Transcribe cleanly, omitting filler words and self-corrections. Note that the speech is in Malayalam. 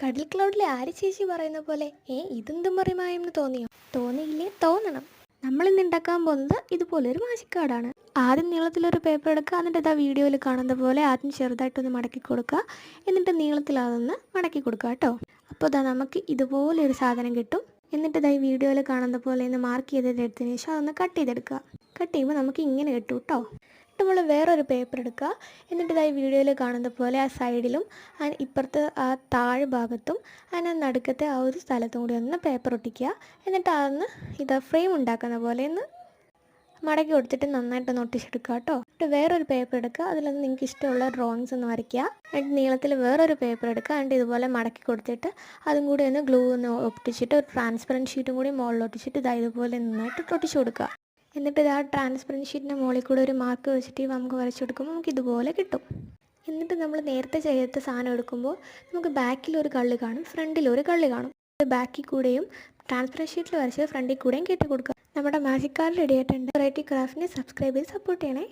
കടൽ ക്ലൗഡിലെ ആര് ചേച്ചി പറയുന്ന പോലെ ഇതെന്തും പറയുമായെന്ന് തോന്നിയോ? തോന്നിയില്ലേ? തോന്നണം. നമ്മളിന്ന് ഉണ്ടാക്കാൻ പോകുന്നത് ഇതുപോലൊരു മാജിക്കാർഡാണ്. ആദ്യം നീളത്തിലൊരു പേപ്പർ എടുക്കുക, എന്നിട്ട് ഇതാ വീഡിയോയിൽ കാണുന്ന പോലെ ആദ്യം ചെറുതായിട്ടൊന്ന് മടക്കി കൊടുക്കുക, എന്നിട്ട് നീളത്തിൽ അതൊന്ന് മടക്കി കൊടുക്കുക കേട്ടോ. അപ്പോൾ ഇതാ നമുക്ക് ഇതുപോലെ ഒരു സാധനം കിട്ടും. എന്നിട്ട് ഇതാ ഈ വീഡിയോയിൽ കാണുന്ന പോലെ ഒന്ന് മാർക്ക് ചെയ്തെടുത്തതിന് ശേഷം അതൊന്ന് കട്ട് ചെയ്തെടുക്കുക. കട്ട് ചെയ്യുമ്പോൾ നമുക്ക് ഇങ്ങനെ കിട്ടും കേട്ടോ. നമ്മൾ വേറൊരു പേപ്പർ എടുക്കുക, എന്നിട്ട് ഇതായി വീഡിയോയിൽ കാണുന്ന പോലെ ആ സൈഡിലും ഇപ്പുറത്ത് ആ താഴ് ഭാഗത്തും അതിന് നടുക്കത്തെ ആ ഒരു സ്ഥലത്തും കൂടി ഒന്ന് പേപ്പർ ഒട്ടിക്കുക. എന്നിട്ട് അതൊന്ന് ഫ്രെയിം ഉണ്ടാക്കുന്ന പോലെ ഒന്ന് മടക്കി കൊടുത്തിട്ട് നന്നായിട്ടൊന്ന് ഒട്ടിച്ചെടുക്കുക കേട്ടോ. എന്നിട്ട് വേറൊരു പേപ്പർ എടുക്കുക, അതിലൊന്ന് നിങ്ങൾക്ക് ഇഷ്ടമുള്ള ഡ്രോയിങ്സ് ഒന്ന് വരയ്ക്കുക. എന്നിട്ട് നീളത്തിൽ വേറൊരു പേപ്പർ എടുക്കുക, എന്നിട്ട് ഇതുപോലെ മടക്കി കൊടുത്തിട്ട് അതും കൂടി ഒന്ന് ഗ്ലൂ ഒന്ന് ഒട്ടിച്ചിട്ട് ഒരു ട്രാൻസ്പെറൻറ്റ് ഷീറ്റും കൂടി മുകളിൽ ഒട്ടിച്ചിട്ട് ഇതുപോലെ നന്നായിട്ട് ഒട്ടിച്ചു കൊടുക്കുക. എന്നിട്ട് ആ ട്രാൻസ്പെറൻറ്റ് ഷീറ്റിൻ്റെ മുകളിൽ കൂടെ ഒരു മാർക്ക് വെച്ചിട്ട് നമുക്ക് വരച്ചു കൊടുക്കുമ്പോൾ നമുക്ക് ഇതുപോലെ കിട്ടും. എന്നിട്ട് നമ്മൾ നേരത്തെ ചെയ്ത സാധനം എടുക്കുമ്പോൾ നമുക്ക് ബാക്കിലൊരു കള്ളി കാണും, ഫ്രണ്ടിലൊരു കള്ളി കാണും. ബാക്കിൽ കൂടെയും ട്രാൻസ്പെറൻറ്റ് ഷീറ്റിൽ വരച്ച് ഫ്രണ്ടിൽ കൂടെയും കെട്ടി കൊടുക്കുക. നമ്മുടെ മാജിക് കാർഡ് റെഡി ആയിട്ടുണ്ട്. വെറൈറ്റി ക്രാഫ്റ്റിനെ സബ്സ്ക്രൈബ് ചെയ്ത് സപ്പോർട്ട് ചെയ്യണേ.